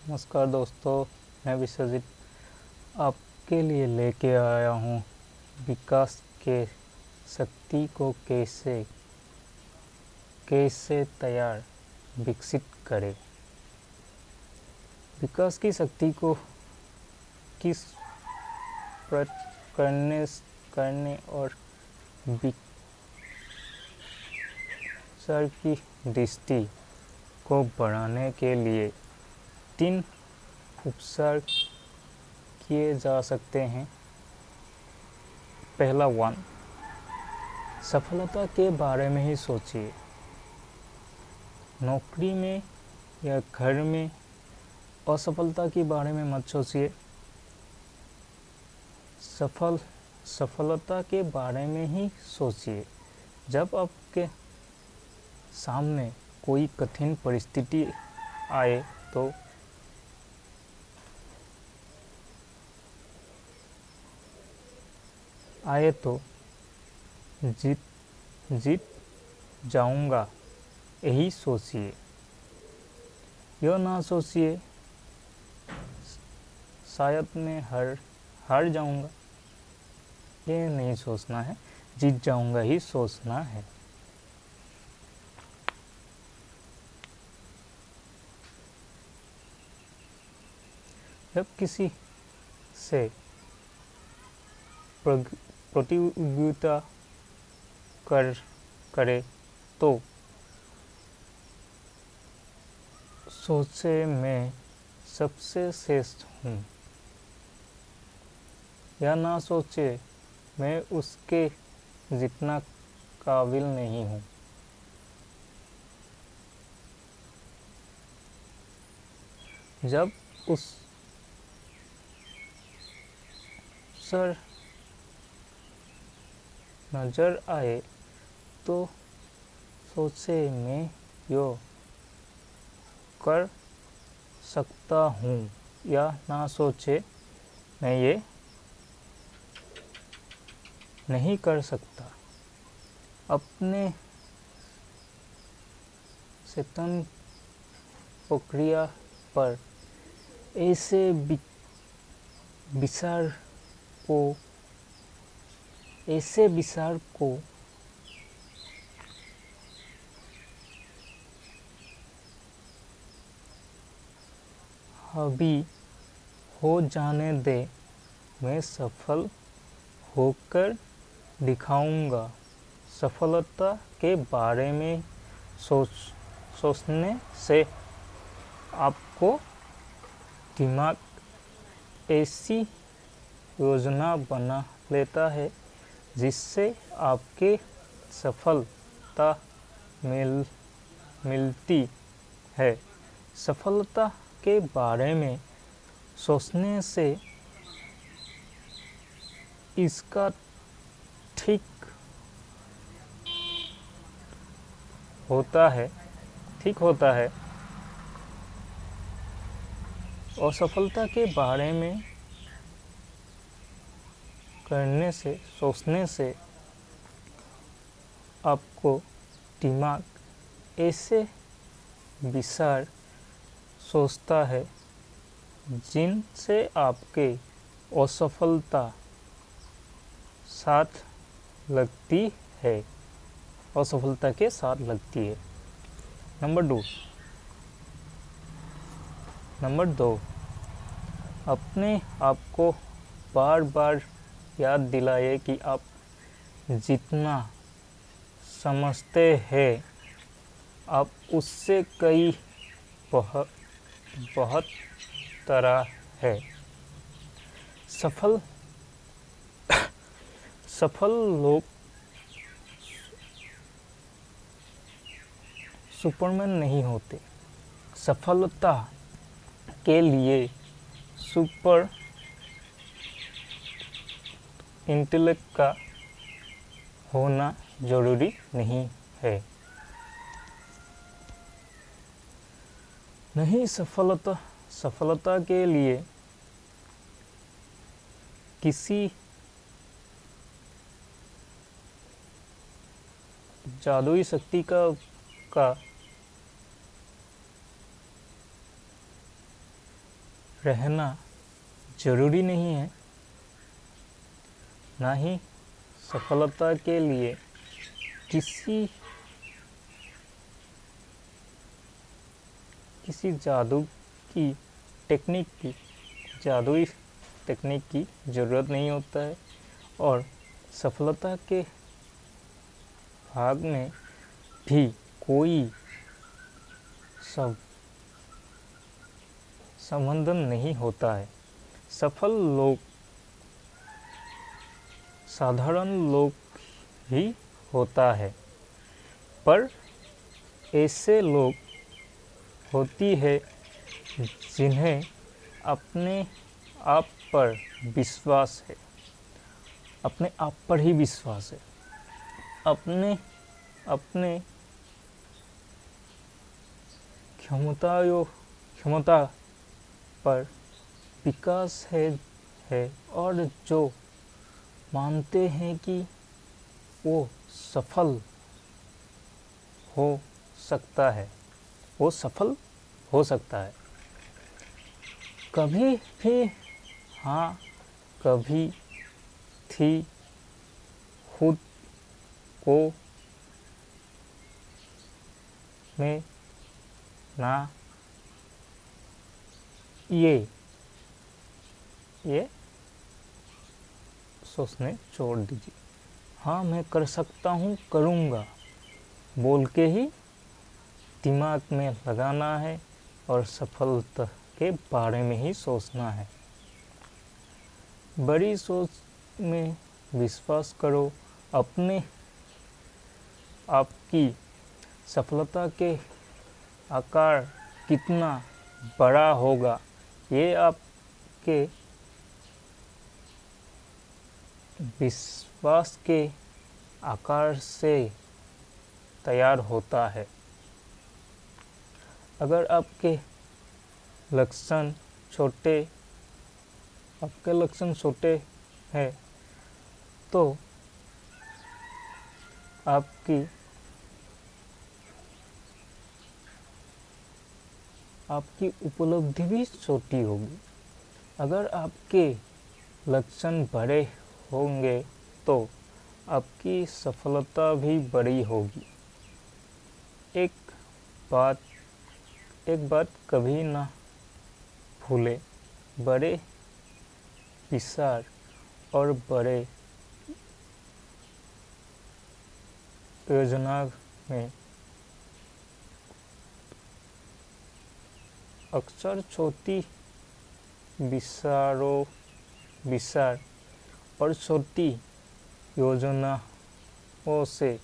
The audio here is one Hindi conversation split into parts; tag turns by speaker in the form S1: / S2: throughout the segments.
S1: नमस्कार दोस्तों, मैं विश्वजीत आपके लिए लेके आया हूँ विकास के शक्ति को कैसे कैसे तैयार विकसित करें। विकास की शक्ति को किस पर करने और विचार की दृष्टि को बढ़ाने के लिए 3 उपचार किए जा सकते हैं। पहला 1, सफलता के बारे में ही सोचिए। नौकरी में या घर में असफलता के बारे में मत सोचिए। सफलता के बारे में ही सोचिए। जब आपके सामने कोई कठिन परिस्थिति आए तो जीत जाऊंगा, यही सोचिए। यह ना सोचिए शायद मैं हार जाऊंगा, ये नहीं सोचना है। जीत जाऊंगा ही सोचना है। जब किसी से प्रतियोगिता करे तो सोचे मैं सबसे श्रेष्ठ हूँ, या ना सोचे मैं उसके जितना काबिल नहीं हूँ। जब उस सर नजर आए तो सोचे मैं यो कर सकता हूँ, या ना सोचे मैं ये नहीं कर सकता। अपने चेतन प्रक्रिया पर ऐसे विचार को हावी हो जाने दे। मैं सफल होकर दिखाऊंगा। सफलता के बारे में सोचने से आपको दिमाग ऐसी योजना बना लेता है जिससे आपके सफलता मिलती है। सफलता के बारे में सोचने से इसका ठीक होता है। असफलता के बारे में सोचने से आपको दिमाग ऐसे विचार सोचता है जिनसे आपके असफलता के साथ लगती है। नंबर 2, अपने आप को बार बार याद दिलाइए कि आप जितना समझते हैं आप उससे कई बहुत तरह है। सफल लोग सुपरमैन नहीं होते। सफलता के लिए सुपर इंटेलेक्ट का होना जरूरी नहीं है। नहीं, सफलता के लिए किसी जादुई शक्ति का रहना जरूरी नहीं है, ना ही सफलता के लिए किसी जादुई टेक्निक की ज़रूरत नहीं होता है। और सफलता के भाग में भी कोई संबंध नहीं होता है। सफल लोग साधारण लोग ही होता है, पर ऐसे लोग होती है जिन्हें अपने आप पर विश्वास है, अपने आप पर ही विश्वास है, अपने क्षमता पर विकास है और जो मानते हैं कि वो सफल हो सकता है, कभी भी हाँ कभी थी खुद को में ना ये सोचने छोड़ दीजिए। हाँ मैं कर सकता हूँ, करूँगा बोल के ही दिमाग में लगाना है और सफलता के बारे में ही सोचना है। बड़ी सोच में विश्वास करो। आपकी सफलता के आकार कितना बड़ा होगा ये आपके विश्वास के आकार से तैयार होता है। अगर आपके लक्षण छोटे हैं तो आपकी उपलब्धि भी छोटी होगी। अगर आपके लक्षण बड़े होंगे तो आपकी सफलता भी बड़ी होगी। एक बात कभी ना भूले, बड़े विचार और बड़े योजना में अक्सर छोटी विचार और छोटी योजनाओं से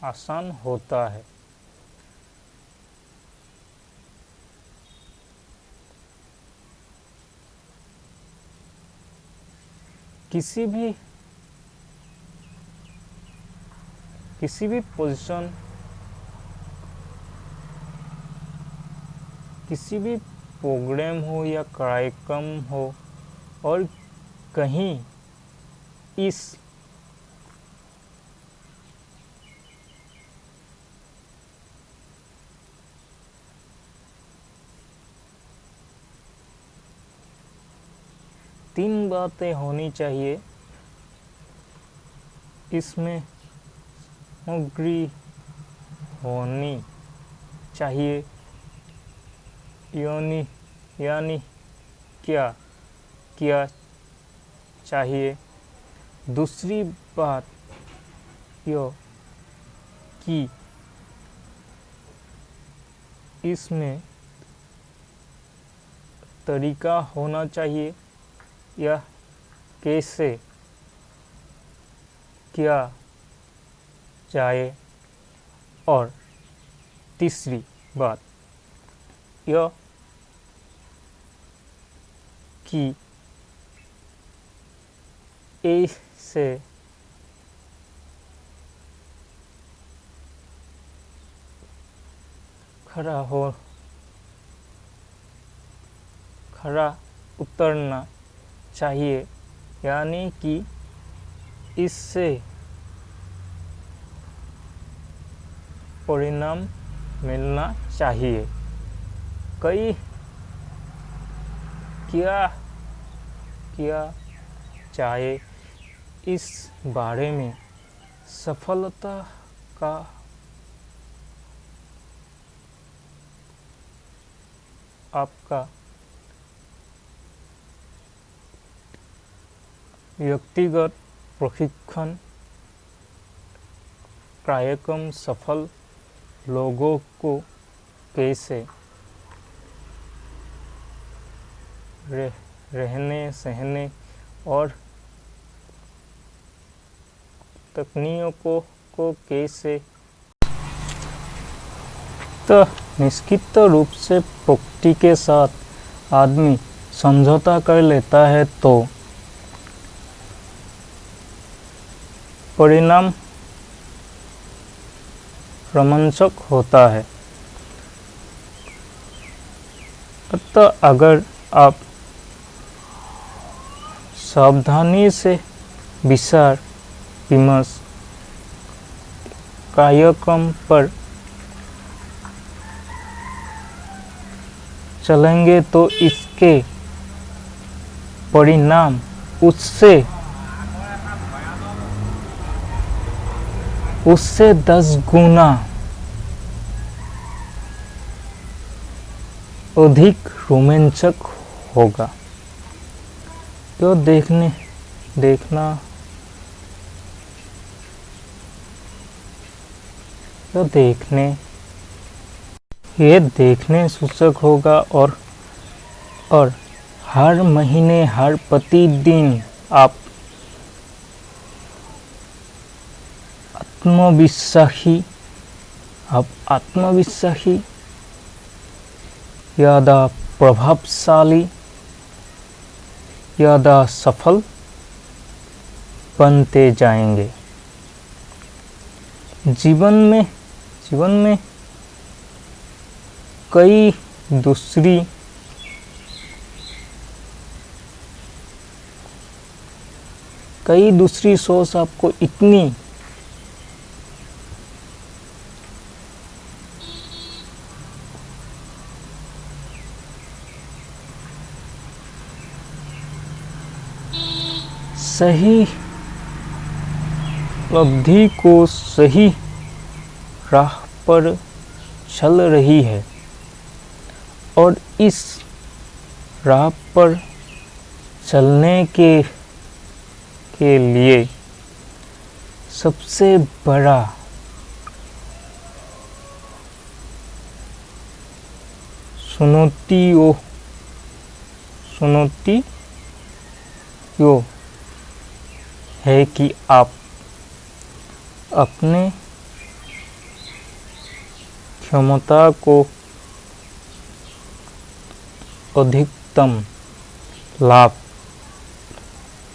S1: आसान होता है। किसी भी पोजीशन, किसी भी प्रोग्राम हो या कार्यक्रम हो और कहीं इस तीन बातें होनी चाहिए। इसमें सामग्री होनी चाहिए, यानी क्या किया चाहिए। दूसरी बात यह कि इसमें तरीका होना चाहिए या कैसे किया जाए। और तीसरी बात यह कि ऐसे खरा उतरना चाहिए, यानी कि इससे परिणाम मिलना चाहिए। कई क्या चाहे इस बारे में सफलता का आपका व्यक्तिगत प्रशिक्षण कार्यक्रम सफल लोगों को कैसे रहने सहने और तकनीकों को कैसे तो निश्चित रूप से प्रकृति के साथ आदमी समझौता कर लेता है तो परिणाम रोमांचक होता है। अतः अगर आप सावधानी से विचार विमर्श कार्यक्रम पर चलेंगे तो इसके परिणाम उससे 10 गुना अधिक रोमांचक होगा। तो देखने सूचक होगा और हर महीने हर प्रतिदिन आप आत्मविश्वासी ज़्यादा प्रभावशाली ज़्यादा सफल बनते जाएंगे। जीवन में कई दूसरी सोच आपको इतनी सही उपलब्धि को सही राह पर चल रही है और इस राह पर चलने के लिए सबसे बड़ा चुनौती है कि आप अपने क्षमता को अधिकतम लाभ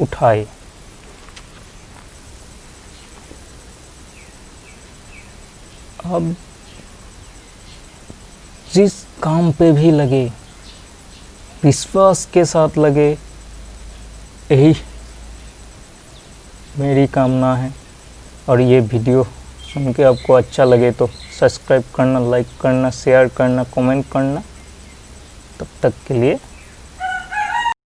S1: उठाए। अब जिस काम पे भी लगे विश्वास के साथ लगे, यही मेरी कामना है। और ये वीडियो सुन के आपको अच्छा लगे तो सब्सक्राइब करना, लाइक करना, शेयर करना, कमेंट करना। तब तक के लिए